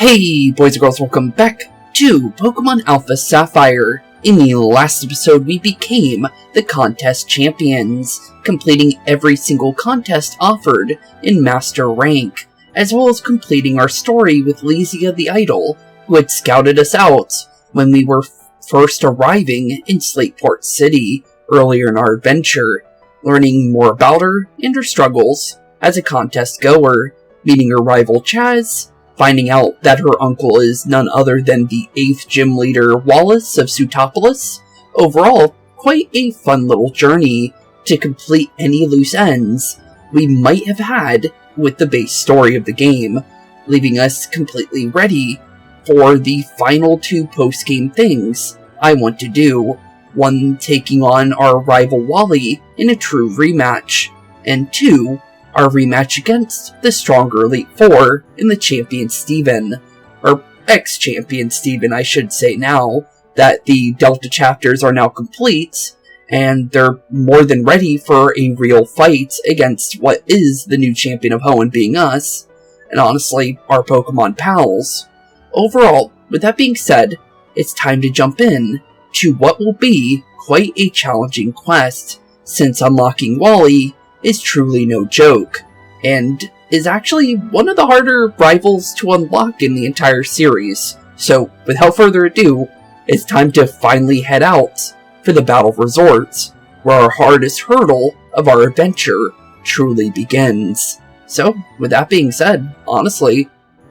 Hey boys and girls, welcome back to Pokemon Alpha Sapphire. In the last episode, we became the contest champions, completing every single contest offered in Master Rank, as well as completing our story with Lysia the Idol, who had scouted us out when we were first arriving in Slateport City earlier in our adventure, learning more about her and her struggles as a contest goer, meeting her rival Chaz, finding out that her uncle is none other than the 8th gym leader Wallace of Sutopolis. Overall, quite a fun little journey to complete any loose ends we might have had with the base story of the game, leaving us completely ready for the final two post-game things I want to do. One, taking on our rival Wally in a true rematch, and two, our rematch against the stronger Elite Four in the Champion Steven, or ex-Champion Steven I should say now, that the Delta chapters are now complete, and they're more than ready for a real fight against what is the new champion of Hoenn, being us, and honestly, our Pokemon pals. Overall, with that being said, it's time to jump in to what will be quite a challenging quest, since unlocking Wally is truly no joke, and is actually one of the harder rivals to unlock in the entire series. So, without further ado, it's time to finally head out for the Battle Resort, where our hardest hurdle of our adventure truly begins. So, with that being said, honestly,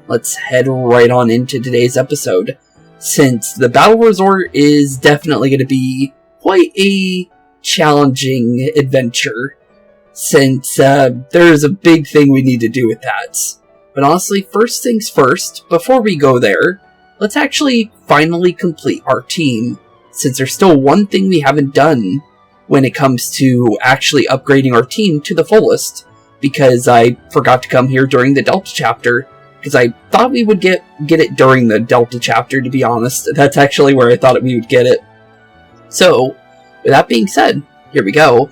let's head right on into today's episode, since the Battle Resort is definitely going to be quite a challenging adventure, since there's a big thing we need to do with that. But honestly, first things first, before we go there, let's actually finally complete our team, since there's still one thing we haven't done when it comes to actually upgrading our team to the fullest, because I forgot to come here during the Delta chapter, because I thought we would get it during the Delta chapter, to be honest. That's actually where I thought we would get it. So, with that being said, here we go.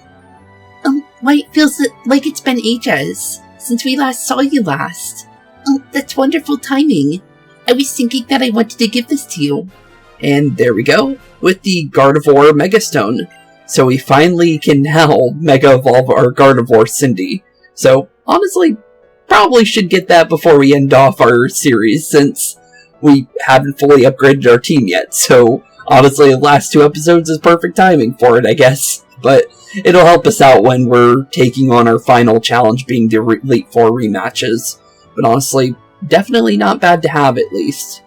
Why, it feels like it's been ages since we last saw you last. Oh, that's wonderful timing. I was thinking that I wanted to give this to you. And there we go, with the Gardevoir Megastone. So we finally can now Mega Evolve our Gardevoir Cindy. So, honestly, probably should get that before we end off our series, since we haven't fully upgraded our team yet. So, honestly, the last two episodes is perfect timing for it, I guess. But it'll help us out when we're taking on our final challenge, being the Elite Four rematches. But honestly, definitely not bad to have, at least.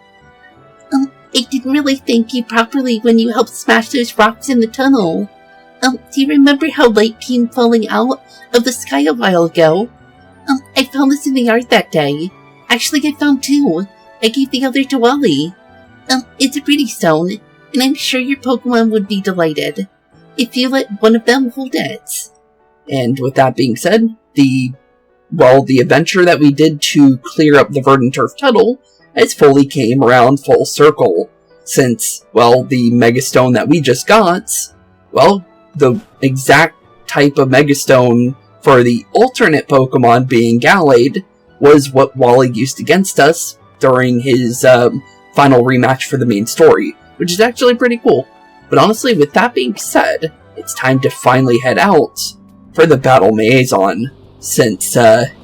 I didn't really thank you properly when you helped smash those rocks in the tunnel. Do you remember how light came falling out of the sky a while ago? I found this in the yard that day. Actually, I found two. I gave the other to Wally. It's a pretty stone, and I'm sure your Pokemon would be delighted if you let one of them hold it. And with that being said, the adventure that we did to clear up the Verdant Turf Tunnel has fully came around full circle, since, the Megastone that we just got, the exact type of Megastone for the alternate Pokemon being Gallade was what Wally used against us during his final rematch for the main story, which is actually pretty cool. But honestly, with that being said, it's time to finally head out for the Battle Maison, since, that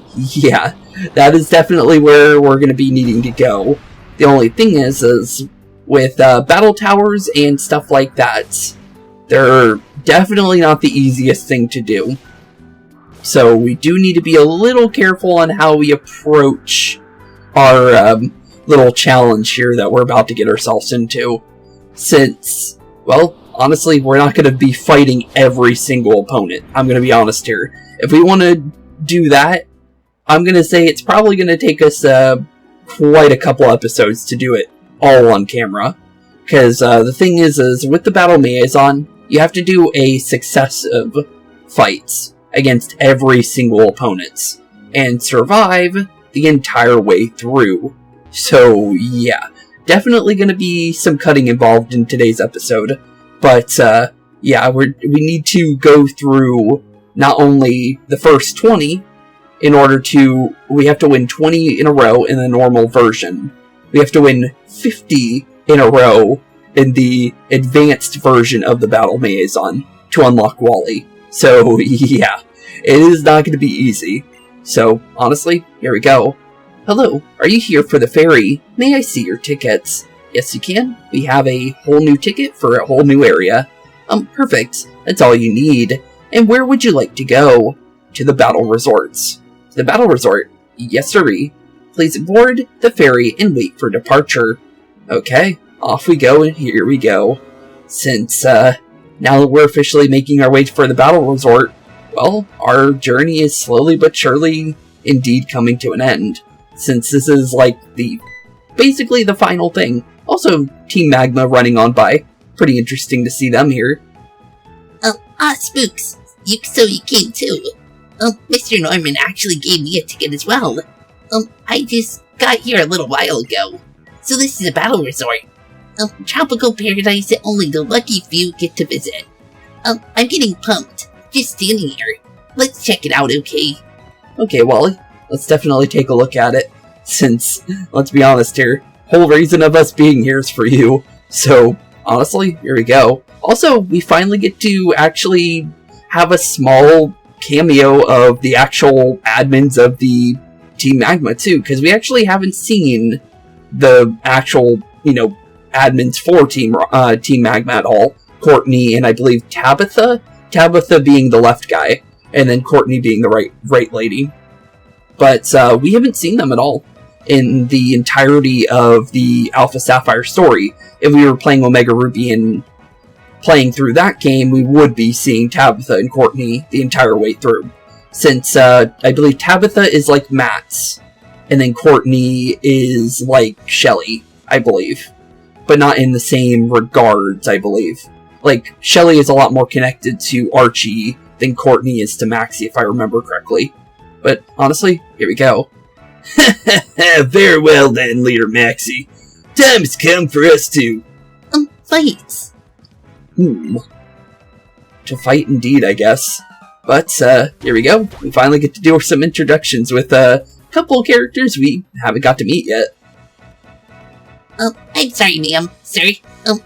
is definitely where we're going to be needing to go. The only thing is with battle towers and stuff like that, they're definitely not the easiest thing to do. So we do need to be a little careful on how we approach our little challenge here that we're about to get ourselves into, since, honestly, we're not going to be fighting every single opponent. I'm going to be honest here. If we want to do that, I'm going to say it's probably going to take us quite a couple episodes to do it all on camera. Because the thing is with the Battle Maison, you have to do a successive fights against every single opponent, and survive the entire way through. So, yeah. Definitely going to be some cutting involved in today's episode, but we need to go through not only the first 20, we have to win 20 in a row in the normal version, we have to win 50 in a row in the advanced version of the Battle Maison to unlock Wally. So, yeah, it is not going to be easy. So, honestly, here we go. Hello, are you here for the ferry? May I see your tickets? Yes, you can. We have a whole new ticket for a whole new area. Perfect. That's all you need. And where would you like to go? To the Battle Resorts. The Battle Resort? Yes, sirree. Please board the ferry and wait for departure. Okay, off we go, and here we go. Since, now that we're officially making our way for the Battle Resort, well, our journey is slowly but surely indeed coming to an end. Since this is, like, basically the final thing. Also, Team Magma running on by. Pretty interesting to see them here. Spooks. So you came too. Mr. Norman actually gave me a ticket as well. I just got here a little while ago. So this is a battle resort. Tropical paradise that only the lucky few get to visit. I'm getting pumped, just standing here. Let's check it out, okay? Okay, Wally. Let's definitely take a look at it. Since, let's be honest here, whole reason of us being here is for you. So, honestly, here we go. Also, we finally get to actually have a small cameo of the actual admins of the Team Magma, too. Because we actually haven't seen the actual, admins for Team Magma at all. Courtney and I believe Tabitha. Tabitha being the left guy, and then Courtney being the right lady. But we haven't seen them at all in the entirety of the Alpha Sapphire story. If we were playing Omega Ruby and playing through that game, we would be seeing Tabitha and Courtney the entire way through. Since I believe Tabitha is like Matt's, and then Courtney is like Shelly, I believe. But not in the same regards, I believe. Like, Shelly is a lot more connected to Archie than Courtney is to Maxie, if I remember correctly. But, honestly, here we go. Very well then, Leader Maxie. Time has come for us to... Fight. To fight indeed, I guess. But, here we go. We finally get to do some introductions with a couple characters we haven't got to meet yet. I'm sorry, ma'am, sir.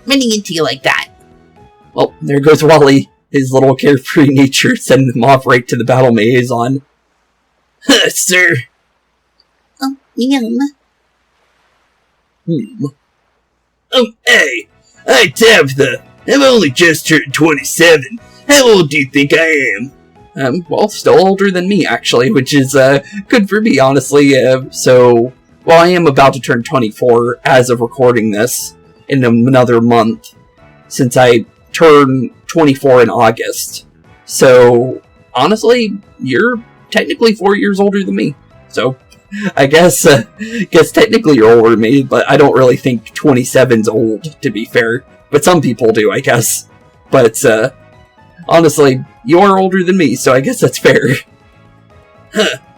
Running into you like that. Well, there goes Wally. His little carefree nature sending him off right to the Battle Maison. Sir. Ma'am. Hey, Tabitha. I've only just turned 27. How old do you think I am? Well, still older than me, actually, which is, good for me, honestly. So, well, I am about to turn 24 as of recording this in another month, since I turn 24 in August. So, honestly, you're technically 4 years older than me. So, I guess technically you're older than me, but I don't really think 27's old, to be fair. But some people do, I guess. But, honestly, you are older than me, so I guess that's fair.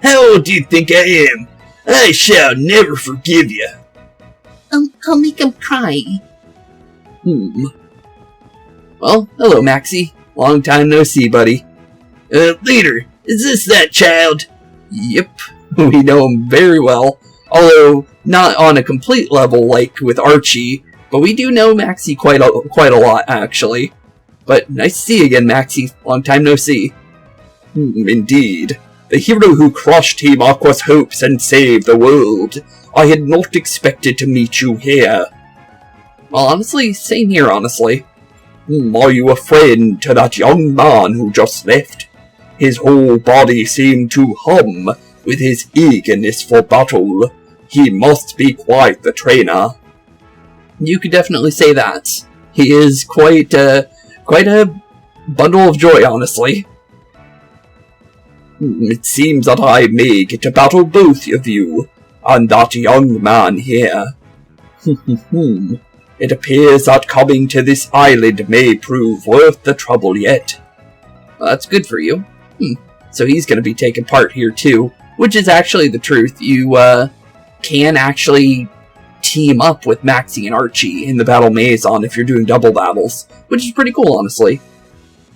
How old do you think I am? I shall never forgive you. I'll make him cry. Well, hello, Maxie. Long time no see, buddy. Leader, is this that child? Yep, we know him very well. Although, not on a complete level like with Archie, but we do know Maxie quite a lot, actually. But nice to see you again, Maxie. Long time no see. Indeed. The hero who crushed Team Aqua's hopes and saved the world. I had not expected to meet you here. Well, honestly, same here, honestly. Are you a friend to that young man who just left? His whole body seemed to hum with his eagerness for battle. He must be quite the trainer. You could definitely say that. He is quite a bundle of joy, honestly. It seems that I may get to battle both of you, and that young man here. It appears that coming to this island may prove worth the trouble yet. Well, that's good for you. So he's going to be taking part here too, which is actually the truth. You can actually team up with Maxie and Archie in the Battle Maison if you're doing double battles, which is pretty cool, honestly.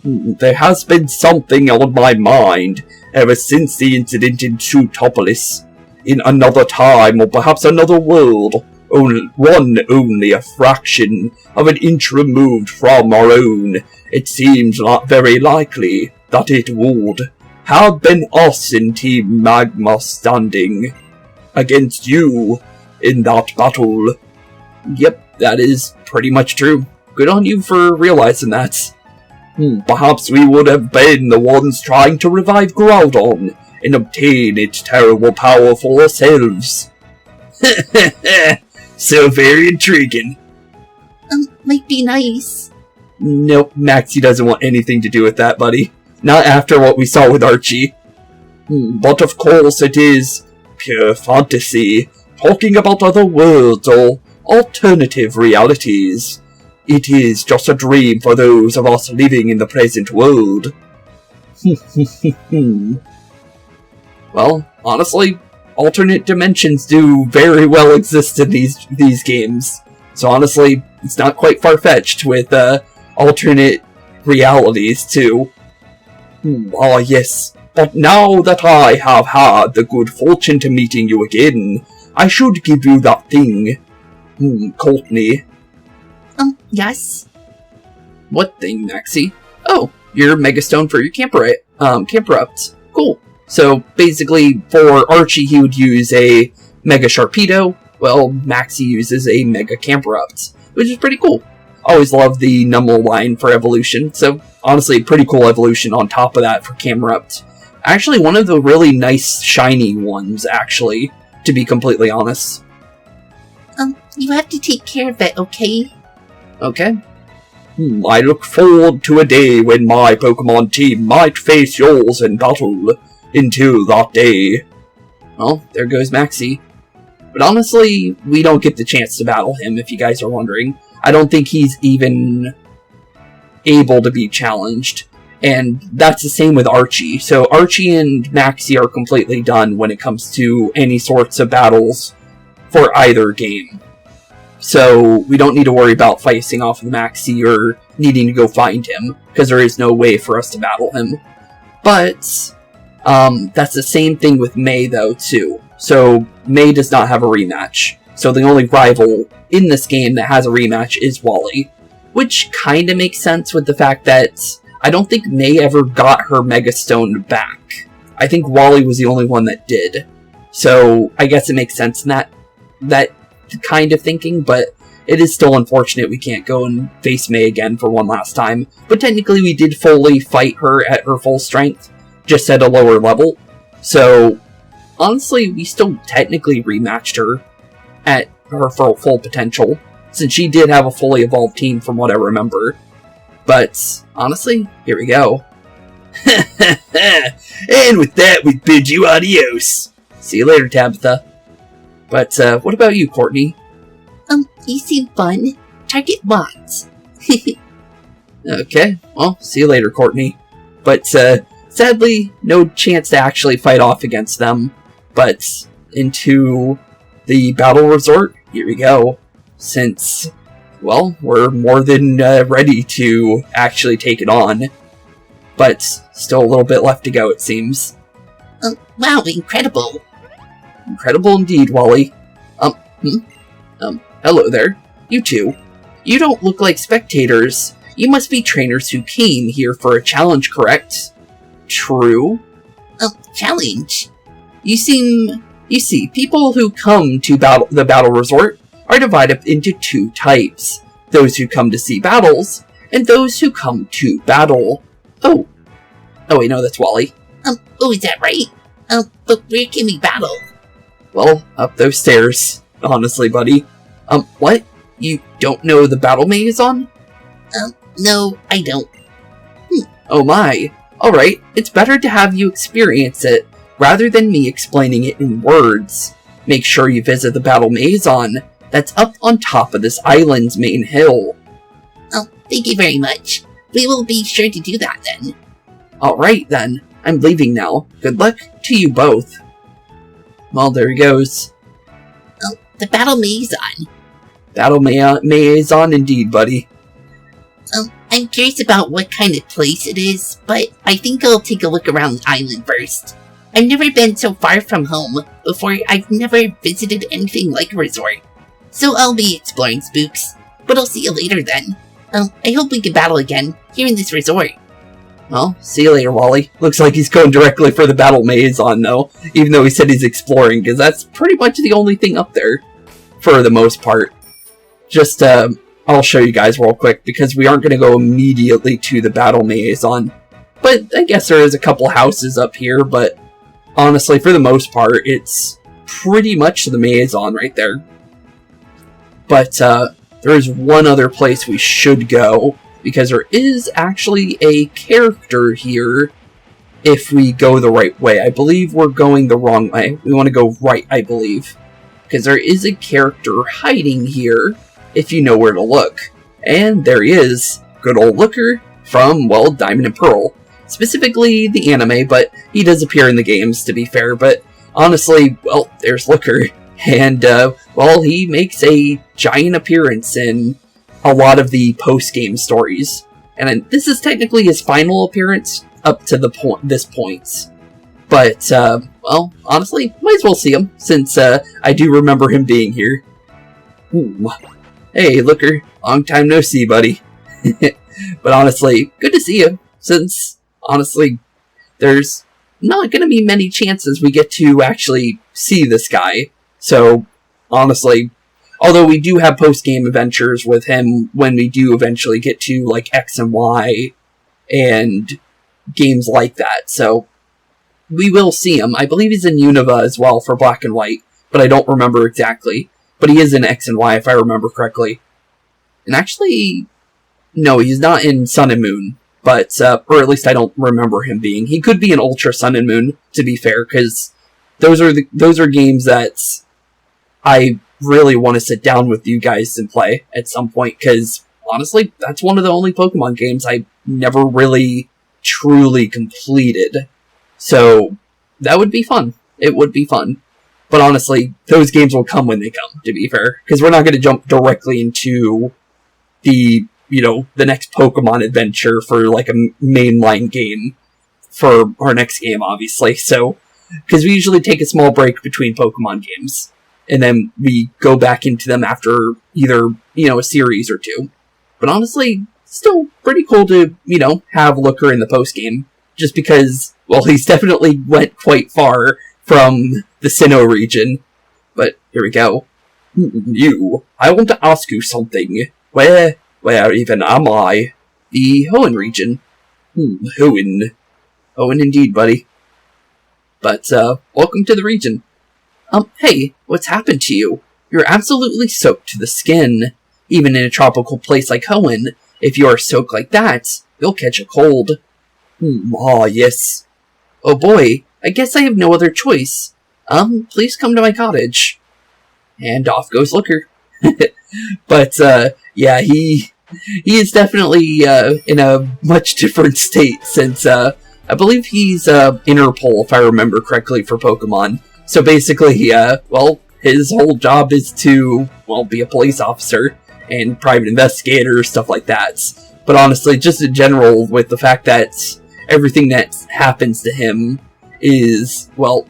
There has been something on my mind ever since the incident in Tutopolis. In another time, or perhaps another world, only a fraction of an inch removed from our own, it seems not very likely that it would have been us in Team Magma standing against you in that battle. Yep, that is pretty much true. Good on you for realizing that. Perhaps we would have been the ones trying to revive Groudon and obtain its terrible power for ourselves. So very intriguing. Might be nice. Nope, Maxie doesn't want anything to do with that, buddy. Not after what we saw with Archie. But of course it is pure fantasy, talking about other worlds or alternative realities. It is just a dream for those of us living in the present world. Well, honestly, alternate dimensions do very well exist in these games. So honestly, it's not quite far-fetched with alternate realities too. Ah yes, but now that I have had the good fortune to meeting you again, I should give you that thing. Courtney. Yes? What thing, Maxie? Oh, your Megastone for your Camperupt. Cool. So, basically, for Archie, he would use a Mega Sharpedo. Well, Maxie uses a Mega Camperupt, which is pretty cool. Always love the Numel line for evolution, so honestly, pretty cool evolution on top of that for Camperupt. Actually, one of the really nice, shiny ones, actually, to be completely honest. You have to take care of it, okay? Okay. I look forward to a day when my Pokemon team might face yours in battle. Until that day. Well, there goes Maxie. But honestly, we don't get the chance to battle him, if you guys are wondering. I don't think he's even able to be challenged. And that's the same with Archie. So Archie and Maxie are completely done when it comes to any sorts of battles for either game. So we don't need to worry about facing off with Maxie or needing to go find him, because there is no way for us to battle him. But that's the same thing with May, though, too. So May does not have a rematch. So the only rival in this game that has a rematch is Wally. Which kind of makes sense with the fact that I don't think May ever got her Mega Stone back. I think Wally was the only one that did. So I guess it makes sense in that kind of thinking, but it is still unfortunate we can't go and face May again for one last time. But technically we did fully fight her at her full strength, just at a lower level. So honestly, we still technically rematched her at her full potential, since she did have a fully evolved team from what I remember. But honestly, here we go. And with that, we bid you adios. See you later, Tabitha. But what about you, Courtney? You seem fun. Target locked. Okay, well, see you later, Courtney. But sadly, no chance to actually fight off against them. But into the battle resort, here we go. Since, well, we're more than ready to actually take it on. But still a little bit left to go, it seems. Wow, incredible. Incredible indeed, Wally. Hello there. You two. You don't look like spectators. You must be trainers who came here for a challenge, correct? True. Challenge? You see, people who come to the battle resort are divided into two types. Those who come to see battles, and those who come to battle. Oh wait, no, that's Wally. Is that right? But where can we battle? Well, up those stairs, honestly, buddy. What? You don't know the battle Maison? No, I don't. Oh my. Alright, it's better to have you experience it, rather than me explaining it in words. Make sure you visit the battle Maison. That's up on top of this island's main hill. Oh, thank you very much. We will be sure to do that then. Alright then, I'm leaving now. Good luck to you both. Well, there he goes. The battle Maison. Battle Maison indeed, buddy. I'm curious about what kind of place it is, but I think I'll take a look around the island first. I've never been so far from home before. I've never visited anything like a resort. So I'll be exploring Spooks, but I'll see you later then. I hope we can battle again, here in this resort. Well, see you later, Wally. Looks like he's going directly for the battle Maison, though, even though he said he's exploring, because that's pretty much the only thing up there, for the most part. Just, I'll show you guys real quick, because we aren't going to go immediately to the battle Maison. But I guess there is a couple houses up here, but honestly, for the most part, it's pretty much the Maison right there. But, there is one other place we should go, because there is actually a character here if we go the right way. I believe we're going the wrong way. We want to go right, I believe. Because there is a character hiding here, if you know where to look. And there he is. Good old Looker from, well, Diamond and Pearl. Specifically the anime, but he does appear in the games, to be fair. But honestly, well, there's Looker. And, well, he makes a giant appearance in a lot of the post-game stories. And this is technically his final appearance up to this point. But, well, honestly, might as well see him, since I do remember him being here. Ooh. Hey, Looker. Long time no see, buddy. But honestly, good to see you, since, honestly, there's not going to be many chances we get to actually see this guy. So, honestly, although we do have post-game adventures with him when we do eventually get to, like, X and Y and games like that, so we will see him. I believe he's in Unova as well for Black and White, but I don't remember exactly. But he is in X and Y, if I remember correctly. And actually, no, he's not in Sun and Moon, but, or at least I don't remember him being. He could be in Ultra Sun and Moon, to be fair, because those are games that I really want to sit down with you guys and play at some point, because honestly, that's one of the only Pokemon games I never really truly completed. So that would be fun. It would be fun. But honestly, those games will come when they come, to be fair, because we're not going to jump directly into the, you know, the next Pokemon adventure for like a mainline game for our next game, obviously. So, because we usually take a small break between Pokemon games. And then we go back into them after either, you know, a series or two. But honestly, still pretty cool to, you know, have Looker in the post-game. Just because, well, he's definitely went quite far from the Sinnoh region. But here we go. You, I want to ask you something. Where even am I? The Hoenn region. Hoenn. Hoenn indeed, buddy. But, welcome to the region. Hey, what's happened to you? You're absolutely soaked to the skin. Even in a tropical place like Hoenn, if you are soaked like that, you'll catch a cold. Yes. Oh boy, I guess I have no other choice. Please come to my cottage. And off goes Looker. But, yeah, he is definitely, in a much different state since, I believe he's, Interpol, if I remember correctly, for Pokemon. So basically, well, his whole job is to, well, be a police officer and private investigator, stuff like that. But honestly, just in general, with the fact that everything that happens to him is, well,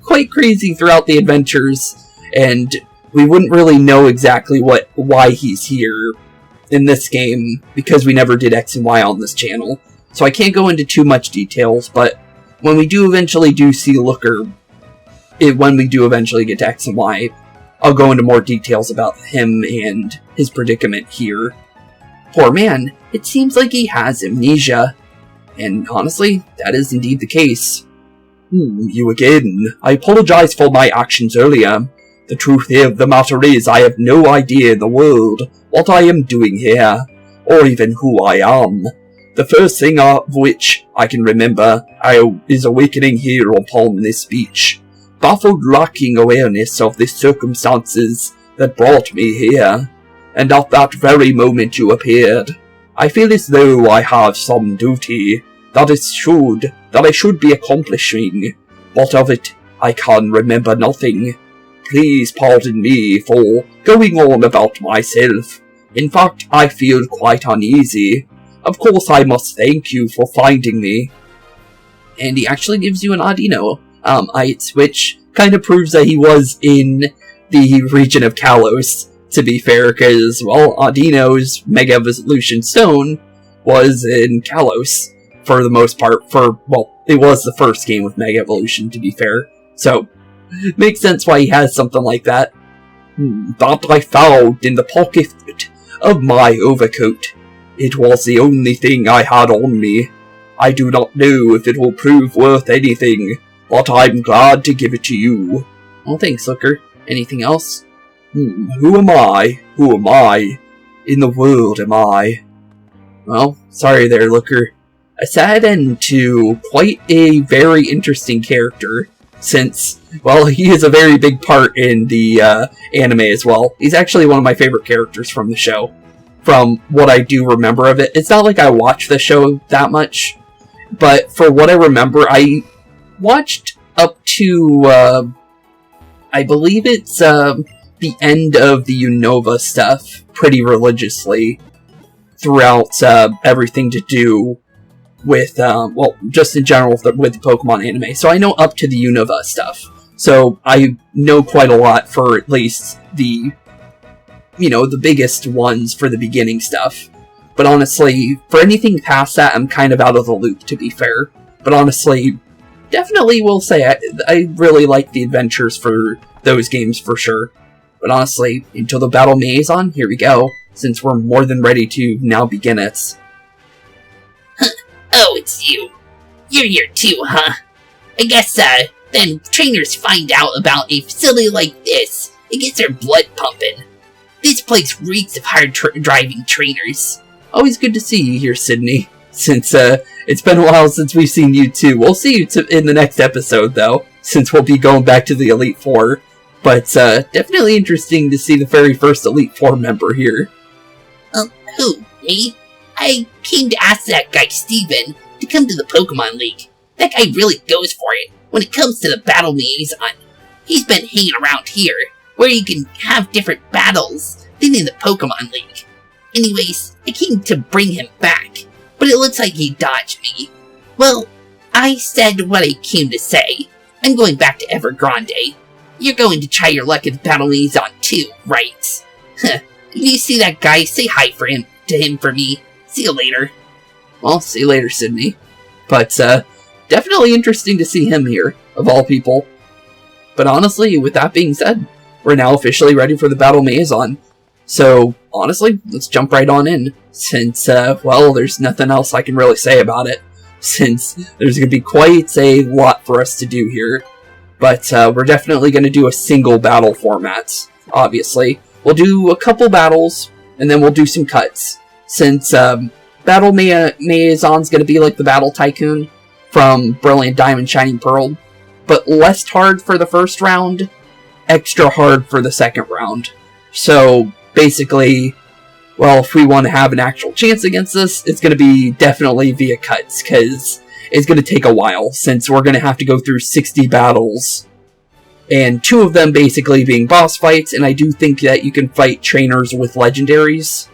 quite crazy throughout the adventures, and we wouldn't really know exactly why he's here in this game, because we never did X and Y on this channel. So I can't go into too much details, but when we do eventually see Looker, when we do eventually get to X and Y, I'll go into more details about him and his predicament here. Poor man, it seems like he has amnesia. And honestly, that is indeed the case. You again. I apologize for my actions earlier. The truth of the matter is I have no idea in the world what I am doing here, or even who I am. The first thing of which I can remember is awakening here upon this beach, baffled, lacking awareness of the circumstances that brought me here, and at that very moment you appeared. I feel as though I have some duty that I should be accomplishing, but of it I can remember nothing. Please pardon me for going on about myself. In fact, I feel quite uneasy. Of course I must thank you for finding me. And he actually gives you an Audino, which kind of proves that he was in the region of Kalos. to be fair, because, well, Audino's Mega Evolution Stone was in Kalos, for the most part, well, it was the first game with Mega Evolution, to be fair, so, makes sense why he has something like that. That I found in the pocket of my overcoat. It was the only thing I had on me. I do not know if it will prove worth anything, but I'm glad to give it to you. Well, thanks, Looker. Anything else? Who am I? Who am I? In the world am I? Well, sorry there, Looker. A sad end to quite a very interesting character, since, well, he is a very big part in the anime as well. He's actually one of my favorite characters from the show, from what I do remember of it. It's not like I watch the show that much, but for what I remember, I watched up to, I believe it's the end of the Unova stuff pretty religiously throughout everything to do with, well, just in general with the Pokemon anime. So I know up to the Unova stuff. So I know quite a lot for at least the, the biggest ones for the beginning stuff. But honestly, for anything past that, I'm kind of out of the loop, to be fair. But honestly, definitely will say I really like the adventures for those games for sure. But honestly, until the Battle Maison, here we go, since we're more than ready to now begin it. Oh, it's you. You're here too, huh? I guess, then trainers find out about a facility like this. It gets their blood pumping. This place reeks of hard driving trainers. Always good to see you here, Sydney. Since, it's been a while since we've seen you too. We'll see you in the next episode, though, since we'll be going back to the Elite Four. But, definitely interesting to see the very first Elite Four member here. Who, me? I came to ask that guy Steven to come to the Pokemon League. That guy really goes for it when it comes to the Battle Maison. He's been hanging around here, where you can have different battles than in the Pokemon League. Anyways, I came to bring him back, but it looks like he dodged me. Well, I said what I came to say. I'm going back to Evergrande. You're going to try your luck at the Battle Maison too, right? If you see that guy, say hi to him for me. See you later. Well, see you later, Sydney. But, definitely interesting to see him here, of all people. But honestly, with that being said, we're now officially ready for the Battle Maison. So, honestly, let's jump right on in, since, well, there's nothing else I can really say about it, since there's going to be quite a lot for us to do here. But, we're definitely going to do a single battle format, obviously. We'll do a couple battles, and then we'll do some cuts. Since Battle Maison's going to be like the Battle Tycoon from Brilliant Diamond Shining Pearl, but less hard for the first round, extra hard for the second round. So, basically, well, if we want to have an actual chance against this, it's going to be definitely via cuts, because it's going to take a while, since we're going to have to go through 60 battles, and 2 of them basically being boss fights, and I do think that you can fight trainers with legendaries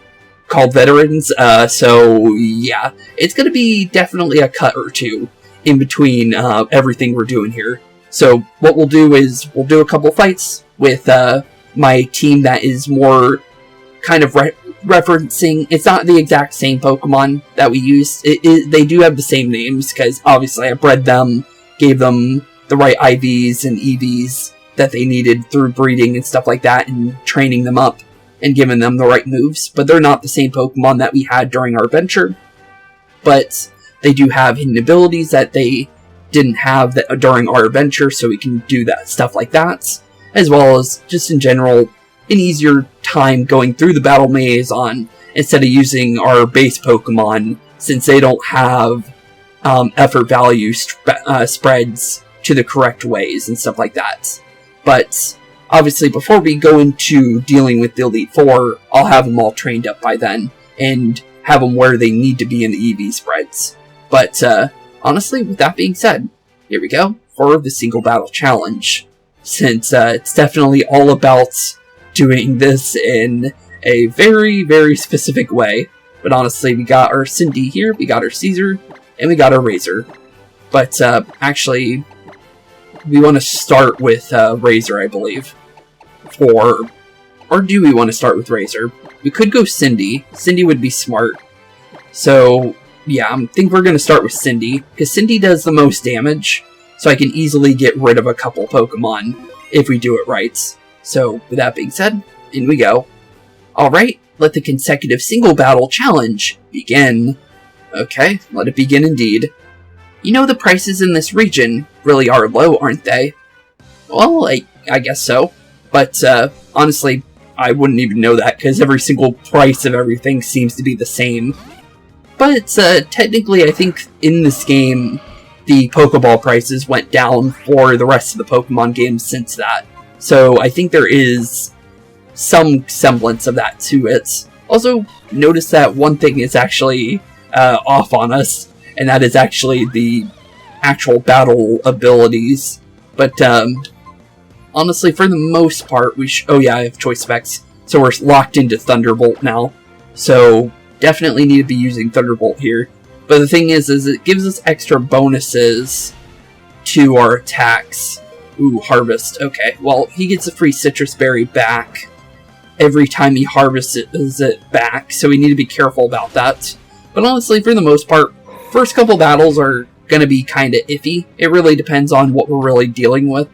called veterans, so yeah, it's going to be definitely a cut or 2 in between everything we're doing here. So what we'll do is we'll do a couple fights with my team that is more kind of referencing, it's not the exact same Pokemon that we use. They do have the same names, because obviously I bred them, gave them the right IVs and EVs that they needed through breeding and stuff like that, and training them up and giving them the right moves, but they're not the same Pokemon that we had during our adventure. But they do have hidden abilities that they didn't have during our adventure, so we can do that stuff like that, as well as just in general an easier time going through the Battle Maison instead of using our base Pokemon, since they don't have effort value spreads to the correct ways and stuff like that. But obviously, before we go into dealing with the Elite Four, I'll have them all trained up by then, and have them where they need to be in the EV spreads. But, honestly, with that being said, here we go for the single battle challenge. Since, it's definitely all about doing this in a very, very specific way. But honestly, we got our Cindy here, we got our Caesar, and we got our Razor. But, actually, we want to start with Razor, I believe, for Or do we want to start with Razor? We could go Cindy. Cindy would be smart. So, yeah, I think we're going to start with Cindy, because Cindy does the most damage, so I can easily get rid of a couple Pokemon if we do it right. So, with that being said, in we go. Alright, let the consecutive single battle challenge begin. Okay, let it begin indeed. You know the prices in this region really are low, aren't they? Well, I guess so. But, honestly, I wouldn't even know that, because every single price of everything seems to be the same. But, technically, I think in this game, the Pokeball prices went down for the rest of the Pokemon games since that. So, I think there is some semblance of that to it. Also, notice that one thing is actually off on us, and that is actually the actual battle abilities. But, honestly, for the most part, oh yeah, I have choice specs, so we're locked into Thunderbolt now. So, definitely need to be using Thunderbolt here. But the thing is it gives us extra bonuses to our attacks. Ooh, Harvest. Okay, well, he gets a free Citrus Berry back every time he harvests it back, so we need to be careful about that. But honestly, for the most part, first couple battles are going to be kind of iffy. It really depends on what we're really dealing with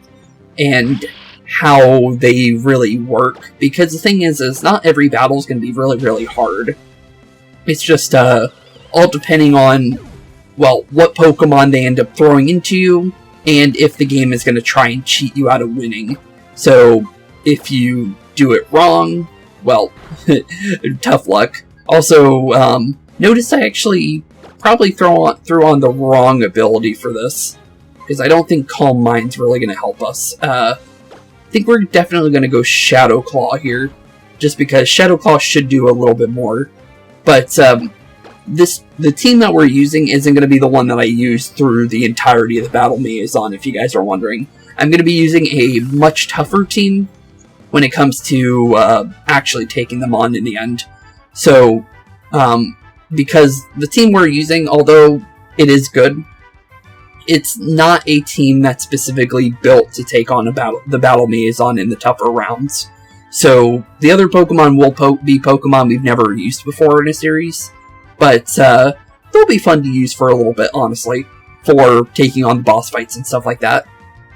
and how they really work. Because the thing is not every battle is going to be really, really hard. It's just all depending on, well, what Pokemon they end up throwing into you, and if the game is going to try and cheat you out of winning. So, if you do it wrong, well, tough luck. Also, notice I actually probably threw on the wrong ability for this, because I don't think Calm Mind's really going to help us. I think we're definitely going to go Shadow Claw here, just because Shadow Claw should do a little bit more. But, the team that we're using isn't going to be the one that I use through the entirety of the Battle Maison, if you guys are wondering. I'm going to be using a much tougher team when it comes to actually taking them on in the end. So, because the team we're using, although it is good, it's not a team that's specifically built to take on the Battle Maison in the tougher rounds. So, the other Pokemon will be Pokemon we've never used before in a series, but they'll be fun to use for a little bit, honestly, for taking on the boss fights and stuff like that.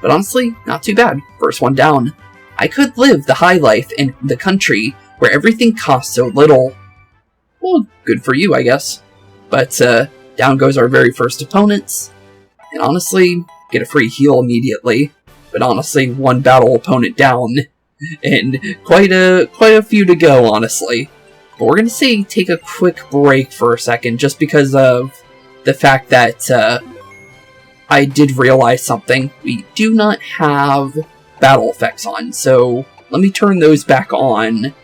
But honestly, not too bad. First one down. I could live the high life in the country where everything costs so little. Well, good for you, I guess. But down goes our very first opponents. And honestly, get a free heal immediately. But honestly, one battle opponent down. And quite a few to go, honestly. But we're going to take a quick break for a second, just because of the fact that I did realize something. We do not have battle effects on, so let me turn those back on,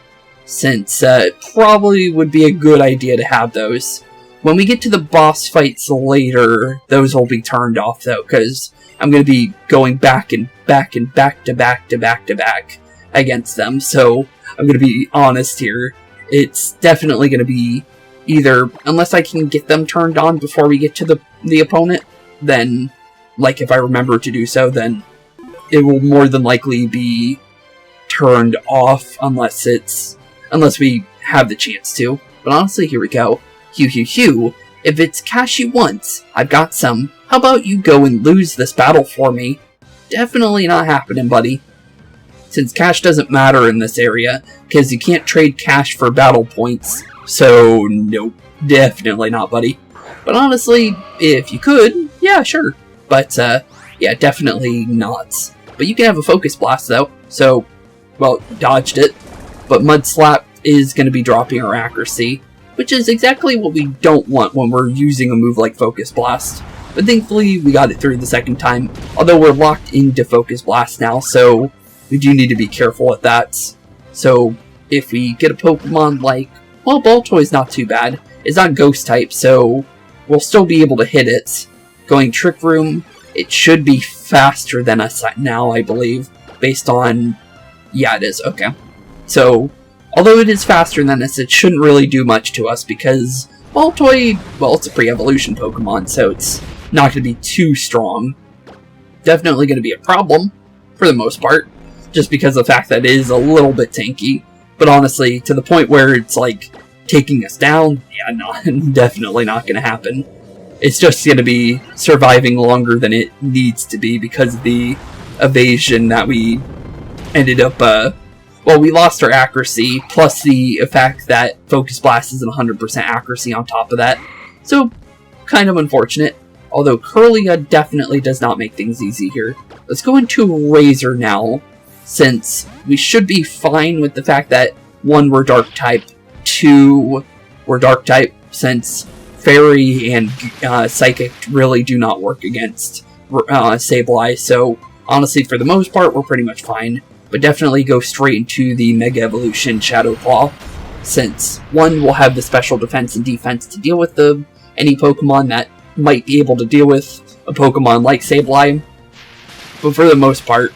since it probably would be a good idea to have those. When we get to the boss fights later, those will be turned off, though, because I'm going to be going back and back and back to back to back to back against them, so I'm going to be honest here. It's definitely going to be either, unless I can get them turned on before we get to the opponent, then, like, if I remember to do so, then it will more than likely be turned off unless we have the chance to. But honestly, here we go. Hew. If it's cash you want, I've got some. How about you go and lose this battle for me? Definitely not happening, buddy. Since cash doesn't matter in this area, because you can't trade cash for battle points. So, nope. Definitely not, buddy. But honestly, if you could, yeah, sure. But, yeah, definitely not. But you can have a Focus Blast, though. So, well, dodged it. But Mud Slap is going to be dropping our accuracy, which is exactly what we don't want when we're using a move like Focus Blast. But thankfully, we got it through the second time, although we're locked into Focus Blast now, so we do need to be careful with that. So, if we get a Pokemon like, well, Baltoy's not too bad. It's not Ghost type, so we'll still be able to hit it. Going Trick Room, it should be faster than us now, I believe, based on... yeah, it is, okay. So, although it is faster than us, it shouldn't really do much to us, because Baltoy, well, it's a pre-evolution Pokemon, so it's not going to be too strong. Definitely going to be a problem, for the most part, just because of the fact that it is a little bit tanky. But honestly, to the point where it's like taking us down, yeah, no, definitely not going to happen. It's just going to be surviving longer than it needs to be because of the evasion that we ended up, well, we lost our accuracy, plus the fact that Focus Blast isn't 100% accuracy on top of that. So, kind of unfortunate. Although Kirlia definitely does not make things easy here. Let's go into Razor now, since we should be fine with the fact that 1, we're Dark type, 2, we're Dark type, since Fairy and Psychic really do not work against Sableye, so honestly, for the most part, we're pretty much fine. But definitely go straight into the Mega Evolution Shadow Claw, since 1 will have the special defense and defense to deal with any Pokemon that might be able to deal with a Pokemon like Sableye. But for the most part,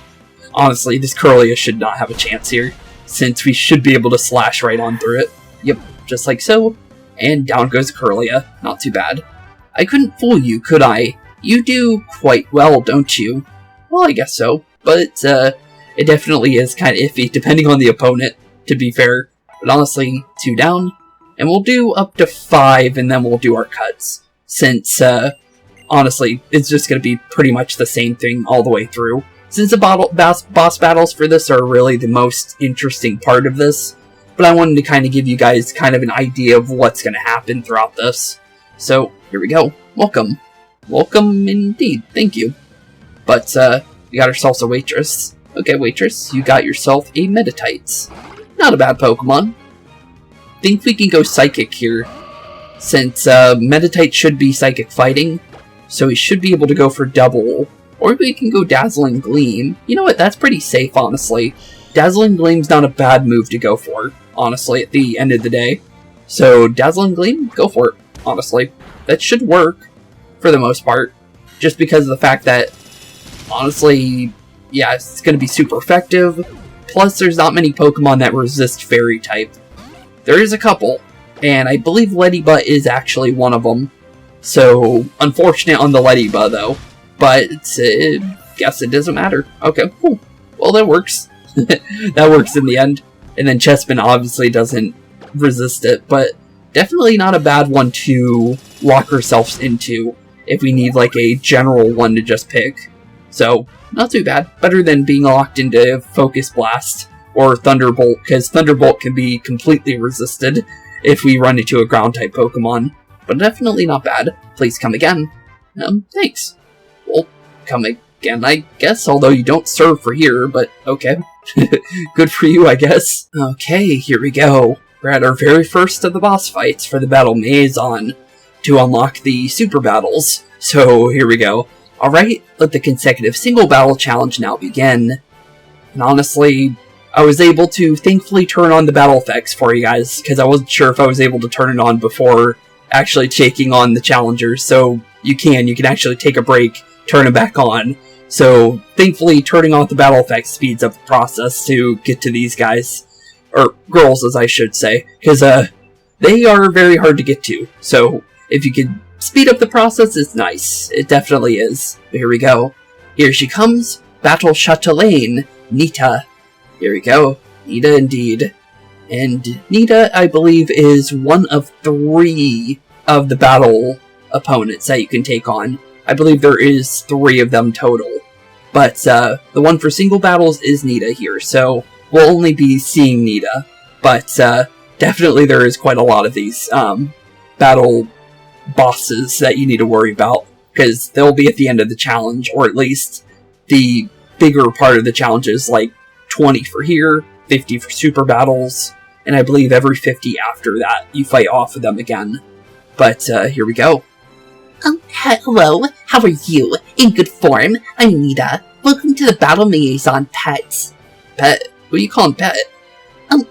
honestly, this Kirlia should not have a chance here, since we should be able to slash right on through it. Yep, just like so. And down goes Kirlia. Not too bad. I couldn't fool you, could I? You do quite well, don't you? Well, I guess so. But, it definitely is kind of iffy, depending on the opponent, to be fair. But honestly, 2 down. And we'll do up to 5, and then we'll do our cuts. Since, honestly, it's just going to be pretty much the same thing all the way through. Since the boss battles for this are really the most interesting part of this. But I wanted to kind of give you guys kind of an idea of what's going to happen throughout this. So, here we go. Welcome. Welcome indeed. Thank you. But, we got ourselves a waitress. Okay, waitress, you got yourself a Meditites. Not a bad Pokemon. Think we can go Psychic here, since Meditite should be Psychic fighting, so we should be able to go for double. Or we can go Dazzling Gleam. You know what, that's pretty safe, honestly. Dazzling Gleam's not a bad move to go for, honestly, at the end of the day. So, Dazzling Gleam, go for it, honestly. That should work, for the most part. Just because of the fact that, honestly, yeah, it's going to be super effective. Plus, there's not many Pokemon that resist Fairy type. There is a couple, and I believe Leddyba is actually one of them. So, unfortunate on the Leddyba, though. But, guess it doesn't matter. Okay, cool. Well, that works. That works in the end. And then Chespin obviously doesn't resist it, but definitely not a bad one to lock ourselves into if we need, like, a general one to just pick. So, not too bad. Better than being locked into Focus Blast or Thunderbolt, because Thunderbolt can be completely resisted if we run into a Ground-type Pokemon. But definitely not bad. Please come again. Thanks. Well, come again, I guess, although you don't serve for here, but okay. Good for you, I guess. Okay, here we go. We're at our very first of the boss fights for the battle Maison to unlock the Super Battles. So, here we go. Alright, let the consecutive single battle challenge now begin. And honestly, I was able to thankfully turn on the battle effects for you guys, because I wasn't sure if I was able to turn it on before actually taking on the challengers. So you can actually take a break, turn it back on. So thankfully turning off the battle effects speeds up the process to get to these guys. Or girls, as I should say, because they are very hard to get to. So if you could speed up the process, it's nice. It definitely is. But here we go. Here she comes. Battle Chatelaine. Nita. Here we go. Nita indeed. And Nita, I believe, is one of 3 of the battle opponents that you can take on. I believe there is 3 of them total. But the one for single battles is Nita here, so we'll only be seeing Nita. But definitely there is quite a lot of these battle bosses that you need to worry about, because they'll be at the end of the challenge, or at least the bigger part of the challenge is like 20 for here, 50 for super battles, and I believe every 50 after that you fight off of them again. But here we go. Hello, how are you? In good form? I'm Nita. Welcome to the Battle Maison, Pet. Pet? Who are you calling Pet?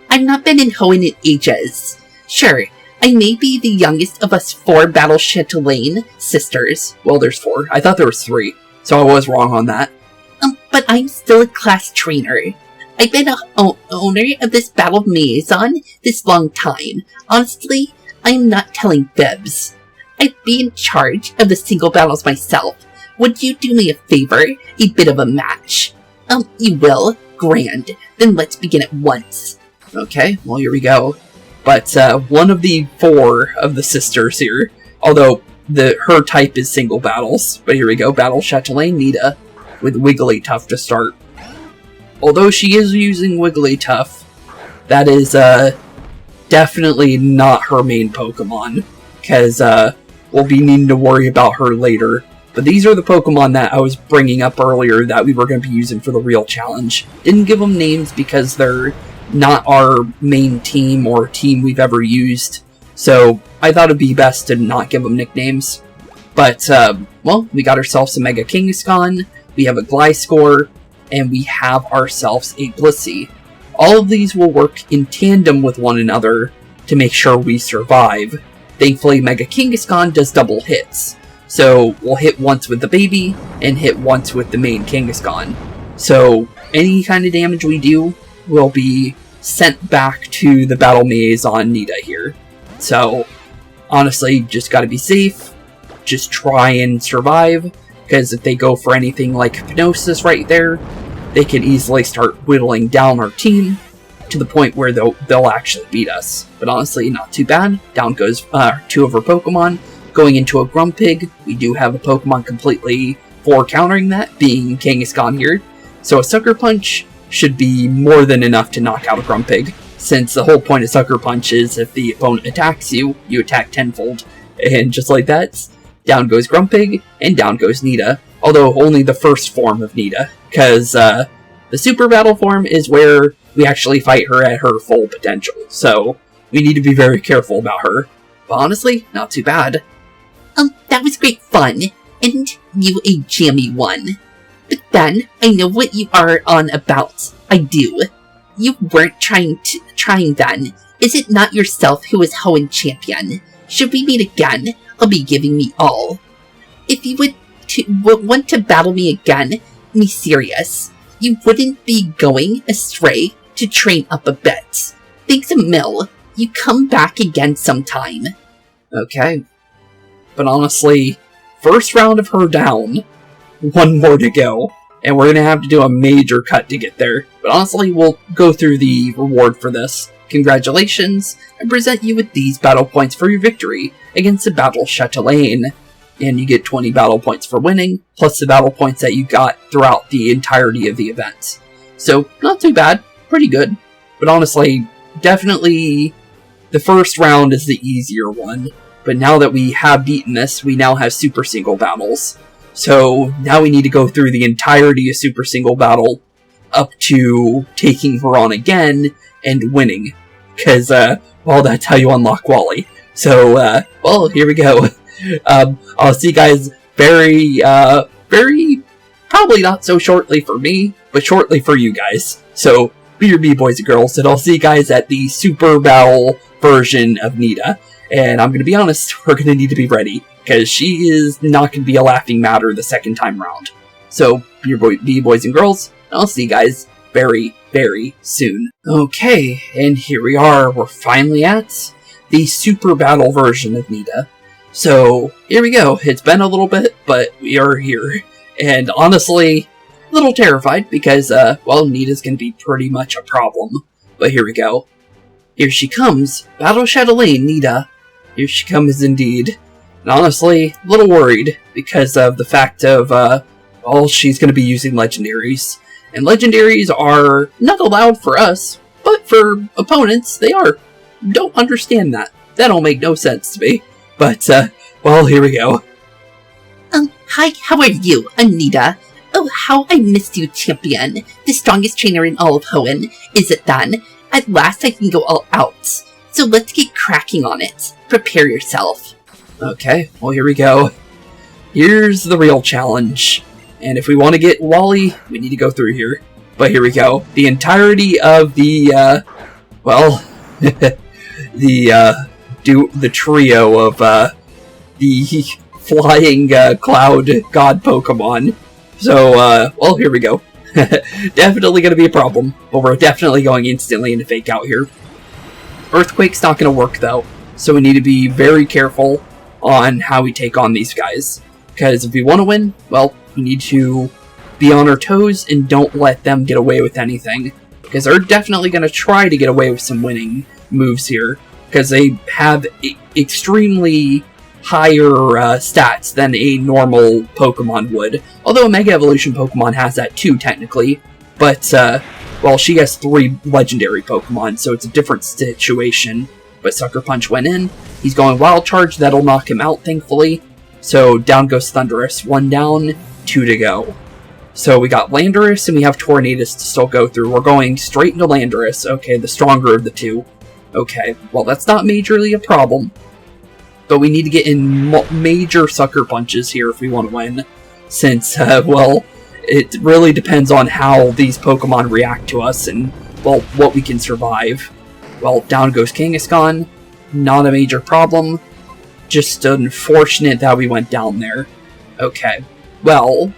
I've not been in Hoenn in ages. Sure, I may be the youngest of us 4 Battle Chatelaine sisters. Well, there's 4. I thought there was 3, so I was wrong on that. But I'm still a class trainer. I've been a owner of this Battle Maison this long time. Honestly, I'm not telling fibs. I'd be in charge of the single battles myself. Would you do me a favor? A bit of a match. You will? Grand. Then let's begin at once. Okay, well, here we go. But one of the 4 of the sisters here, although her type is single battles. But here we go, Battle Chatelaine Nita with Wigglytuff to start. Although she is using Wigglytuff, that is definitely not her main Pokemon, because we'll be needing to worry about her later. But these are the Pokemon that I was bringing up earlier that we were going to be using for the real challenge. Didn't give them names because they're not our main team or team we've ever used, so I thought it'd be best to not give them nicknames. But, well, we got ourselves a Mega Kangaskhan, we have a Gliscor, and we have ourselves a Blissey. All of these will work in tandem with one another to make sure we survive. Thankfully, Mega Kangaskhan does double hits, so we'll hit once with the baby, and hit once with the main Kangaskhan. So, any kind of damage we do will be sent back to the Battle Maison Nita here. So, honestly, just gotta be safe, just try and survive, because if they go for anything like Hypnosis right there, they can easily start whittling down our team to the point where they'll actually beat us. But honestly, not too bad. Down goes 2 of our Pokemon. Going into a Grumpig, we do have a Pokemon completely for countering that, being Kangaskhan here. So a Sucker Punch should be more than enough to knock out a Grumpig, since the whole point of Sucker Punch is if the opponent attacks you, you attack tenfold. And just like that, down goes Grumpig, and down goes Nita. Although only the first form of Nita, because the Super Battle form is where we actually fight her at her full potential. So we need to be very careful about her. But honestly, not too bad. That was great fun, and you a jammy one. But then, I know what you are on about. I do. You weren't trying then. Is it not yourself who is Hoenn champion? Should we meet again, I'll be giving me all. If you would want to battle me again, me serious, you wouldn't be going astray to train up a bit. Thanks a mill. You come back again sometime. Okay. But honestly, first round of her down, 1 more to go, and we're going to have to do a major cut to get there. But honestly, we'll go through the reward for this. Congratulations, I present you with these battle points for your victory against the Battle Chatelaine. And you get 20 battle points for winning, plus the battle points that you got throughout the entirety of the event. So, not too bad, pretty good. But honestly, definitely the first round is the easier one. But now that we have beaten this, we now have Super Single Battles. So now we need to go through the entirety of Super Single Battle up to taking her on again and winning. Because, well, that's how you unlock Wally. So, well, here we go. I'll see you guys very, probably not so shortly for me, but shortly for you guys. So, be your boys and girls, and I'll see you guys at the Super Battle version of Nita. And I'm going to be honest, we're going to need to be ready, because she is not going to be a laughing matter the second time round. So, be your boys and girls, and I'll see you guys very, very soon. Okay, and here we are. We're finally at the Super Battle version of Nita. So, here we go. It's been a little bit, but we are here. And honestly, a little terrified, because, well, Nita's going to be pretty much a problem. But here we go. Here she comes. Battle Chatelaine, Nita. Here she comes indeed. And honestly, a little worried because of the fact of, well, she's going to be using legendaries. And legendaries are not allowed for us, but for opponents, they are. Don't understand that. That don't make no sense to me. But, well, here we go. Hi, how are you, Anita? Oh, how I missed you, champion. The strongest trainer in all of Hoenn. Is it done? At last I can go all out. So let's get cracking on it. Prepare yourself. Okay, well, here we go. Here's the real challenge. And if we want to get Wally, we need to go through here. But here we go. The entirety of the, well, the trio of, the flying, cloud god Pokemon. So, well, here we go. Definitely going to be a problem, but we're definitely going instantly into Fake Out here. Earthquake's not going to work, though, so we need to be very careful on how we take on these guys. Because if we want to win, well, we need to be on our toes and don't let them get away with anything. because they're definitely going to try to get away with some winning moves here, because they have extremely higher stats than a normal Pokemon would. Although a Mega Evolution Pokemon has that too, technically. But, well, she has 3 legendary Pokemon, so it's a different situation. But Sucker Punch went in. He's going Wild Charge. That'll knock him out, thankfully. So down goes Thundurus. 1 down, 2 to go. So we got Landorus and we have Tornadus to still go through. We're going straight into Landorus. Okay, the stronger of the 2. Okay, well, that's not majorly a problem. But we need to get in major Sucker Punches here if we want to win. Since, well, it really depends on how these Pokemon react to us and, well, what we can survive. Well, down goes Kangaskhan. Not a major problem. Just unfortunate that we went down there. Okay, well,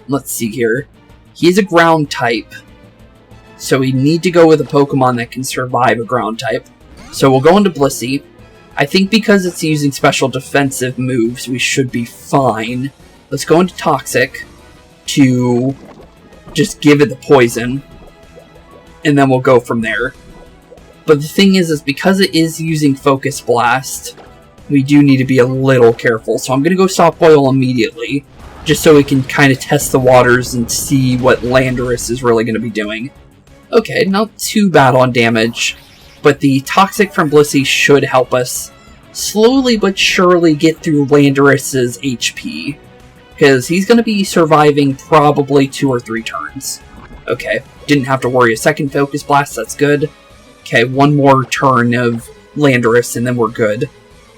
let's see here. He's a ground type. So we need to go with a Pokemon that can survive a ground type. So we'll go into Blissey. I think because it's using special defensive moves, we should be fine. Let's go into Toxic to just give it the poison. And then we'll go from there. But the thing is because it is using Focus Blast, we do need to be a little careful. So I'm going to go Soft Boil immediately, just so we can kind of test the waters and see what Landorus is really going to be doing. Okay, not too bad on damage, but the Toxic from Blissey should help us slowly but surely get through Landorus's HP, because he's going to be surviving probably 2 or 3 turns. Okay, didn't have to worry a second Focus Blast, that's good. Okay, 1 more turn of Landorus and then we're good.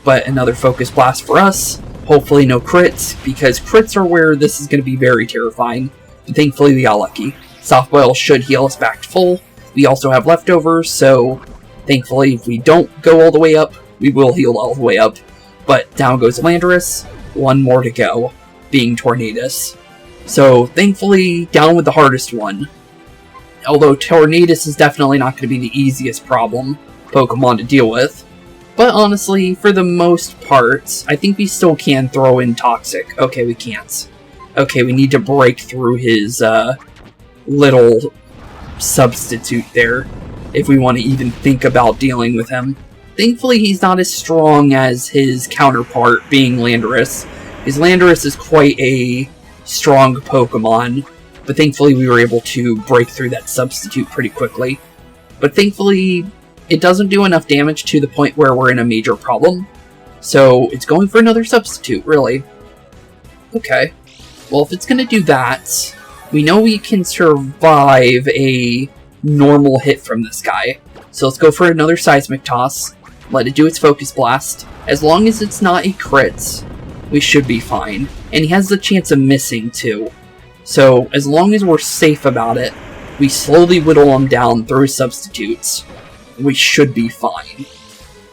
But another Focus Blast for us. Hopefully no crits, because crits are where this is going to be very terrifying. But thankfully we got lucky. Soft Boil should heal us back to full. We also have leftovers, so thankfully if we don't go all the way up, we will heal all the way up. But down goes Landorus. 1 more to go, being Tornadus. So thankfully down with the hardest one. Although Tornadus is definitely not going to be the easiest Pokemon to deal with. But honestly, for the most part, I think we still can throw in Toxic. Okay, we can't. Okay, we need to break through his little substitute there, if we want to even think about dealing with him. Thankfully, he's not as strong as his counterpart, being Landorus. His Landorus is quite a strong Pokemon, but thankfully we were able to break through that substitute pretty quickly. But thankfully, it doesn't do enough damage to the point where we're in a major problem. So it's going for another substitute, really. Okay. Well, if it's going to do that, we know we can survive a normal hit from this guy. So let's go for another Seismic Toss. Let it do its Focus Blast. As long as it's not a crit, we should be fine. And he has the chance of missing, too. So as long as we're safe about it, we slowly whittle him down through substitutes. We should be fine.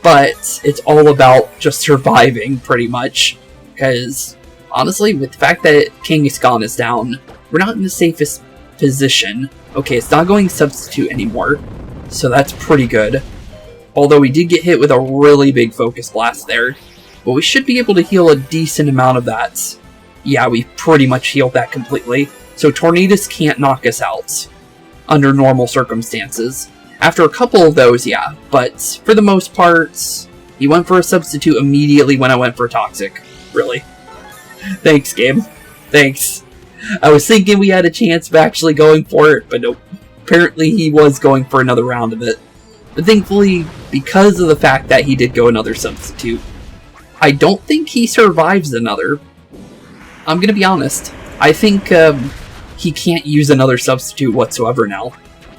But it's all about just surviving, pretty much. Because, honestly, with the fact that Kangaskhan is down, we're not in the safest position. Okay, it's not going substitute anymore, so that's pretty good. Although we did get hit with a really big Focus Blast there. But we should be able to heal a decent amount of that. Yeah, we pretty much healed that completely. So Tornadus can't knock us out under normal circumstances. After a couple of those, yeah, but for the most part, he went for a substitute immediately when I went for Toxic. Really. Thanks, game. Thanks. I was thinking we had a chance of actually going for it, but nope. Apparently he was going for another round of it. But thankfully, because of the fact that he did go another substitute, I don't think he survives another. I'm gonna be honest. I think he can't use another substitute whatsoever now.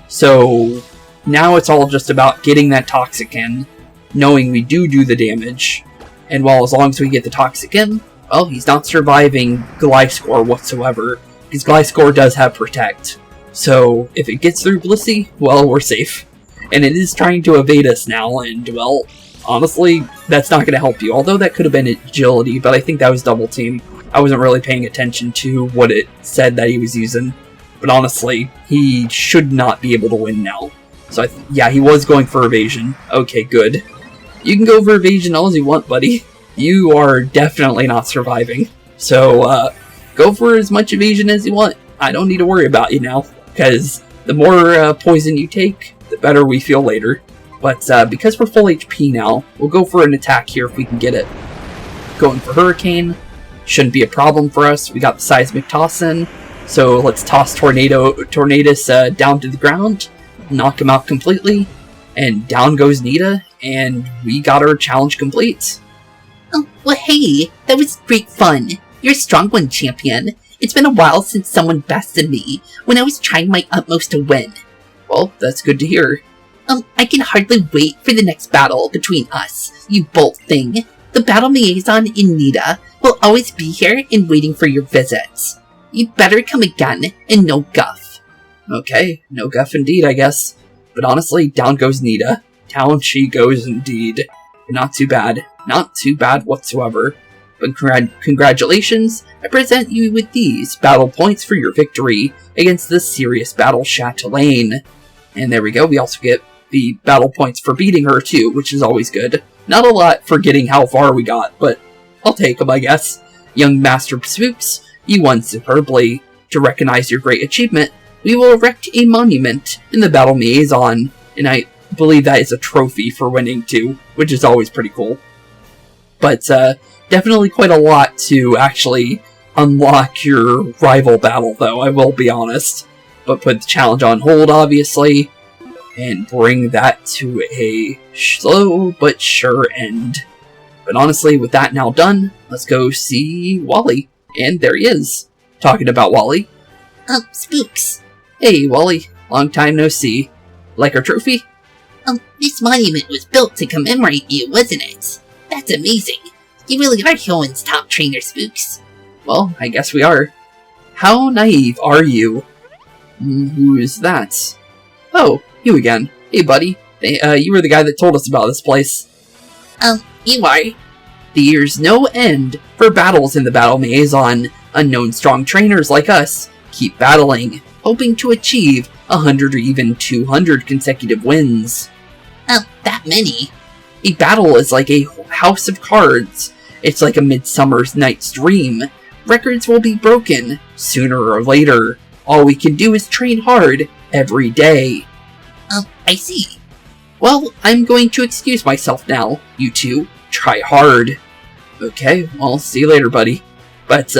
So now it's all just about getting that Toxic in, knowing we do the damage, and well, as long as we get the Toxic in, well, he's not surviving Gliscor whatsoever, because Gliscor does have Protect. So if it gets through Blissey, well, we're safe. And it is trying to evade us now, and well, honestly, that's not going to help you. Although that could have been Agility, but I think that was Double Team. I wasn't really paying attention to what it said that he was using. But honestly, he should not be able to win now. So yeah, he was going for Evasion. Okay, good. You can go for Evasion all as you want, buddy. You are definitely not surviving. So, go for as much Evasion as you want. I don't need to worry about you now, because the more poison you take, the better we feel later. But because we're full HP now, we'll go for an attack here if we can get it. Going for Hurricane. Shouldn't be a problem for us. We got the Seismic Toss in. So let's toss Tornadus down to the ground. Knock him out completely. And down goes Nita. And we got our challenge complete. Oh, well hey, that was great fun. You're a strong one, champion. It's been a while since someone bested me when I was trying my utmost to win. Well, that's good to hear. I can hardly wait for the next battle between us, you bolt thing. The battle Maison in Nita will always be here and waiting for your visits. You'd better come again and no guff. Okay, no guff indeed, I guess. But honestly, down goes Nita. Down she goes indeed. Not too bad. Not too bad whatsoever. But congratulations, I present you with these battle points for your victory against the serious battle Chatelaine. And there we go, we also get the battle points for beating her too, which is always good. Not a lot for getting how far we got, but I'll take them, I guess. Young Master Spooks, you won superbly. To recognize your great achievement, we will erect a monument in the Battle Maison, and I believe that is a trophy for winning too, which is always pretty cool. But definitely quite a lot to actually unlock your rival battle, though, I will be honest. But put the challenge on hold, obviously, and bring that to a slow but sure end. But honestly, with that now done, let's go see Wally. And there he is, talking about Wally. Spooks. Hey, Wally. Long time no see. Like our trophy? This monument was built to commemorate you, wasn't it? That's amazing. You really are Hoenn's top trainer, Spooks. Well, I guess we are. How naive are you? Who is that? Oh, you again. Hey, buddy. You were the guy that told us about this place. You are. There's no end for battles in the Battle Maison. Unknown strong trainers like us keep battling, hoping to achieve 100 or even 200 consecutive wins. That many? A battle is like a house of cards. It's like a Midsummer's Night's Dream. Records will be broken, sooner or later. All we can do is train hard, every day. I see. Well, I'm going to excuse myself now. You two, try hard. Okay, well, see you later, buddy. But,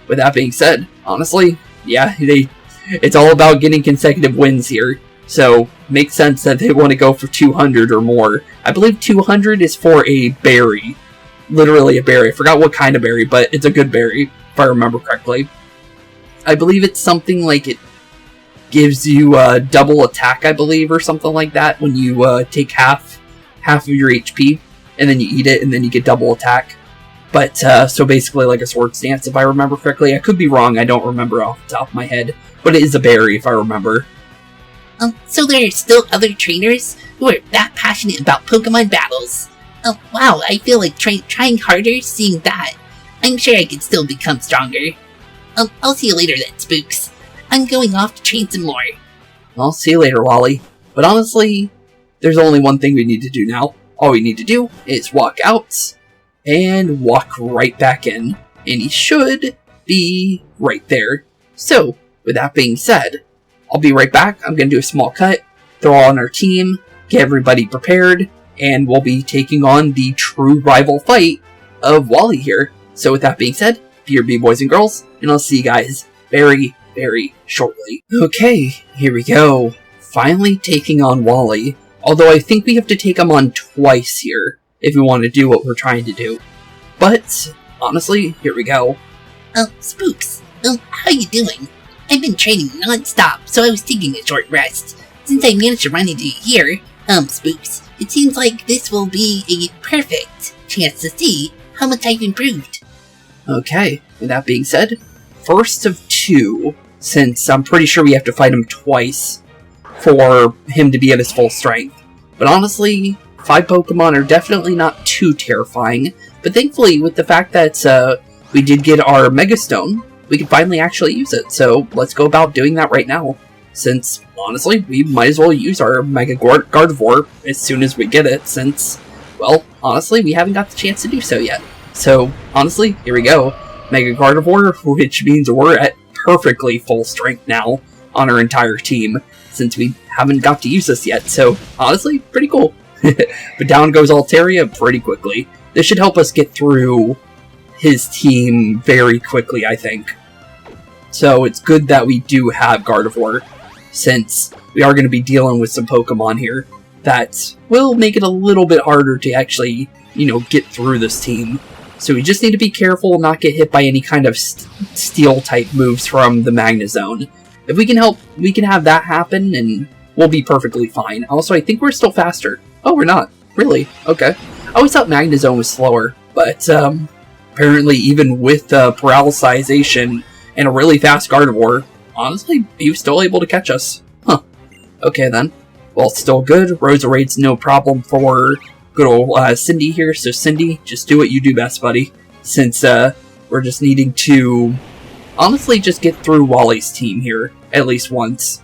with that being said, honestly, yeah, it's all about getting consecutive wins here. So, makes sense that they want to go for 200 or more. I believe 200 is for a berry. Literally a berry. I forgot what kind of berry, but it's a good berry, if I remember correctly. I believe it's something like it gives you double attack, I believe, or something like that, when you take half of your HP, and then you eat it, and then you get double attack. But, so basically like a sword stance, if I remember correctly. I could be wrong, I don't remember off the top of my head, but it is a berry, if I remember. So there are still other trainers who are that passionate about Pokemon battles. Oh, wow, I feel like trying harder seeing that. I'm sure I could still become stronger. I'll see you later then, Spooks. I'm going off to train some more. I'll see you later, Wally. But honestly, there's only one thing we need to do now. All we need to do is walk out and walk right back in. And he should be right there. So, with that being said, I'll be right back. I'm going to do a small cut, throw on our team, get everybody prepared, and we'll be taking on the true rival fight of Wally here. So with that being said, BRB boys and girls, and I'll see you guys very, very shortly. Okay, here we go. Finally taking on Wally. Although I think we have to take him on twice here, if we want to do what we're trying to do. But, honestly, here we go. Spooks, how you doing? I've been training non-stop, so I was taking a short rest. Since I managed to run into you here, Spooks, it seems like this will be a perfect chance to see how much I've improved. Okay, with that being said, first of two, since I'm pretty sure we have to fight him twice for him to be at his full strength. But honestly, 5 Pokemon are definitely not too terrifying, but thankfully, with the fact that we did get our Mega Stone, we can finally actually use it, so let's go about doing that right now. Since, honestly, we might as well use our Mega Gardevoir as soon as we get it, since, well, honestly, we haven't got the chance to do so yet. So, honestly, here we go. Mega Gardevoir, which means we're at perfectly full strength now on our entire team. since we haven't got to use this yet, so honestly, pretty cool. But down goes Altaria pretty quickly. This should help us get through his team very quickly, I think. So it's good that we do have Gardevoir, since we are going to be dealing with some Pokemon here that will make it a little bit harder to actually, get through this team. So we just need to be careful, not get hit by any kind of steel-type moves from the Magnezone. If we can help, we can have that happen, and we'll be perfectly fine. Also, I think we're still faster. Oh, we're not. Really? Okay. I always thought Magnezone was slower, but apparently even with paralyzation and a really fast Gardevoir, honestly, he was still able to catch us. Huh. Okay, then. Well, it's still good. Roserade's no problem for good old Cindy here, so Cindy, just do what you do best, buddy. Since we're just needing to, honestly, just get through Wally's team here, at least once.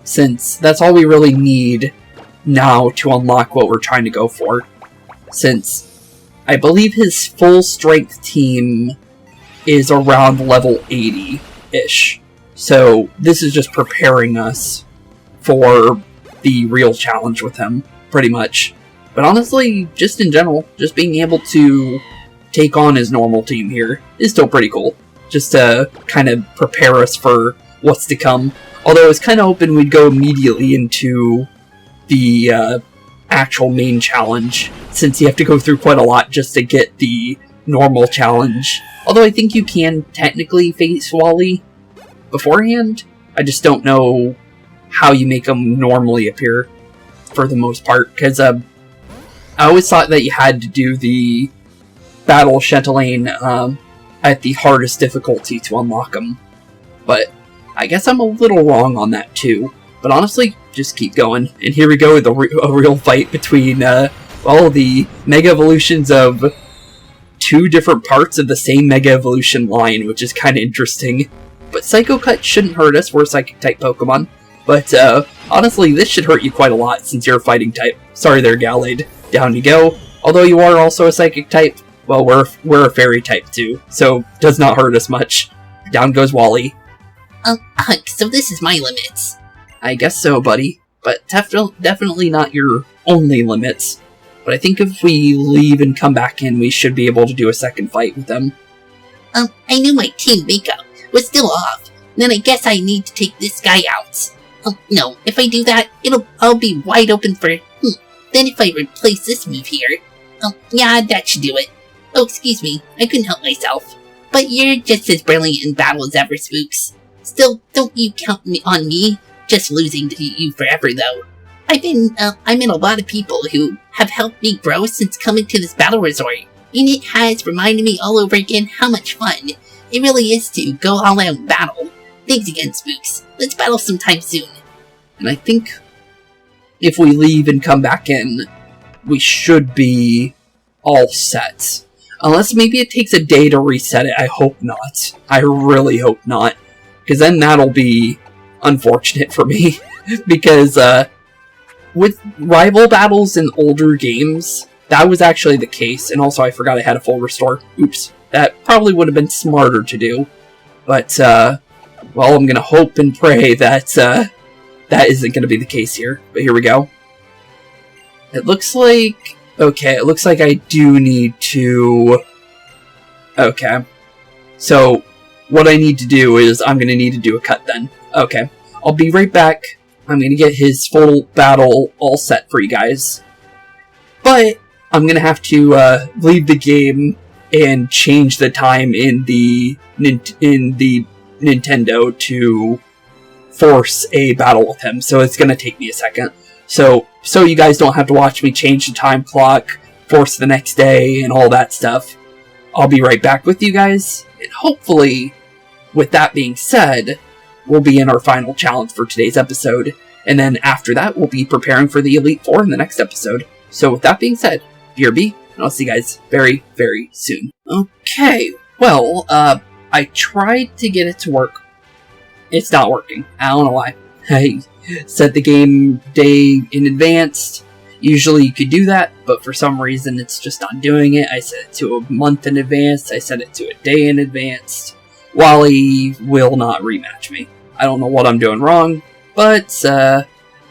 Since that's all we really need now to unlock what we're trying to go for. Since I believe his full strength team is around level 80-ish. So this is just preparing us for the real challenge with him, pretty much. But honestly, just in general, just being able to take on his normal team here is still pretty cool. Just to kind of prepare us for what's to come. Although I was kind of hoping we'd go immediately into the actual main challenge, since you have to go through quite a lot just to get the normal challenge. Although I think you can technically face Wally beforehand. I just don't know how you make them normally appear for the most part, because I always thought that you had to do the Battle Chatelaine at the hardest difficulty to unlock them. But I guess I'm a little wrong on that too. But honestly, just keep going. And here we go with a real fight between, the Mega Evolutions of two different parts of the same Mega Evolution line, which is kind of interesting. But Psycho Cut shouldn't hurt us, we're Psychic-type Pokemon. But, honestly, this should hurt you quite a lot, since you're a Fighting type. Sorry there, Gallade. Down you go. Although you are also a Psychic type, well, we're a Fairy type too, so does not hurt us much. Down goes Wally. So this is my limits. I guess so, buddy. But definitely not your only limits. But I think if we leave and come back in, we should be able to do a second fight with them. I knew my team makeup was still off. Then I guess I need to take this guy out. No, if I do that, I'll be wide open for... Then if I replace this move here... yeah, that should do it. Oh, excuse me, I couldn't help myself. But you're just as brilliant in battle as ever, Spooks. Still, don't you count on me just losing to you forever, though. I met a lot of people who have helped me grow since coming to this battle resort. And it has reminded me all over again how much fun it really is to go all out in battle. Thanks again, Spooks. Let's battle sometime soon. And I think if we leave and come back in, we should be all set. Unless maybe it takes a day to reset it. I hope not. I really hope not. Because then that'll be unfortunate for me. Because with rival battles in older games, that was actually the case. And also I forgot I had a full restore. Oops. That probably would have been smarter to do. But, well, I'm gonna hope and pray that that isn't gonna be the case here. But here we go. It looks like... Okay, it looks like I do need to... Okay. So, what I need to do is I'm going to need to do a cut then. Okay. I'll be right back. I'm going to get his full battle all set for you guys. But, I'm going to have to leave the game and change the time in the Nintendo to force a battle with him. So, it's going to take me a second. So you guys don't have to watch me change the time clock, force the next day, and all that stuff. I'll be right back with you guys, and hopefully, with that being said, we'll be in our final challenge for today's episode, and then after that, we'll be preparing for the Elite Four in the next episode. So with that being said, BRB, and I'll see you guys very, very soon. Okay, well, I tried to get it to work. It's not working. I don't know why. I set the game day in advance. Usually you could do that, but for some reason it's just not doing it. I set it to a month in advance. I set it to a day in advance. Wally will not rematch me. I don't know what I'm doing wrong, But,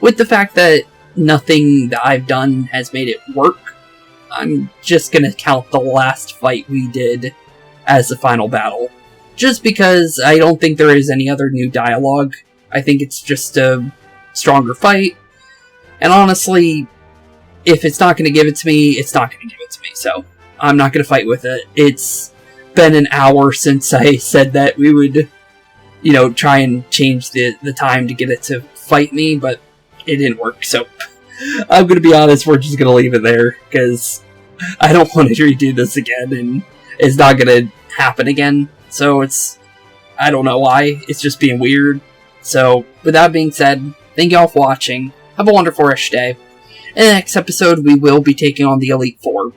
with the fact that nothing that I've done has made it work, I'm just gonna count the last fight we did as the final battle. Just because I don't think there is any other new dialogue. I think it's just a stronger fight. And honestly, if it's not gonna give it to me, it's not gonna give it to me. So, I'm not gonna fight with it. It's been an hour since I said that we would, you know, try and change the time to get it to fight me, but it didn't work. So, I'm gonna be honest, we're just gonna leave it there, because I don't want to redo this again, and it's not gonna happen again. So I don't know why, it's just being weird. So, with that being said, thank you all for watching, have a wonderful rest of your day. In the next episode, we will be taking on the Elite Four,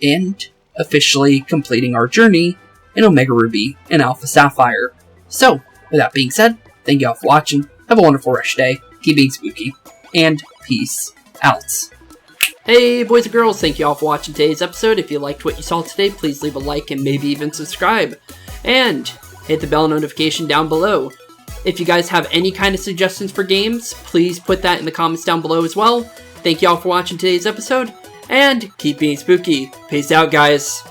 and officially completing our journey in Omega Ruby and Alpha Sapphire. So, with that being said, thank you all for watching, have a wonderful rest of your day, keep being spooky, and peace out. Hey boys and girls, thank you all for watching today's episode. If you liked what you saw today, please leave a like and maybe even subscribe. And hit the bell notification down below. If you guys have any kind of suggestions for games, please put that in the comments down below as well. Thank you all for watching today's episode, and keep being spooky. Peace out, guys.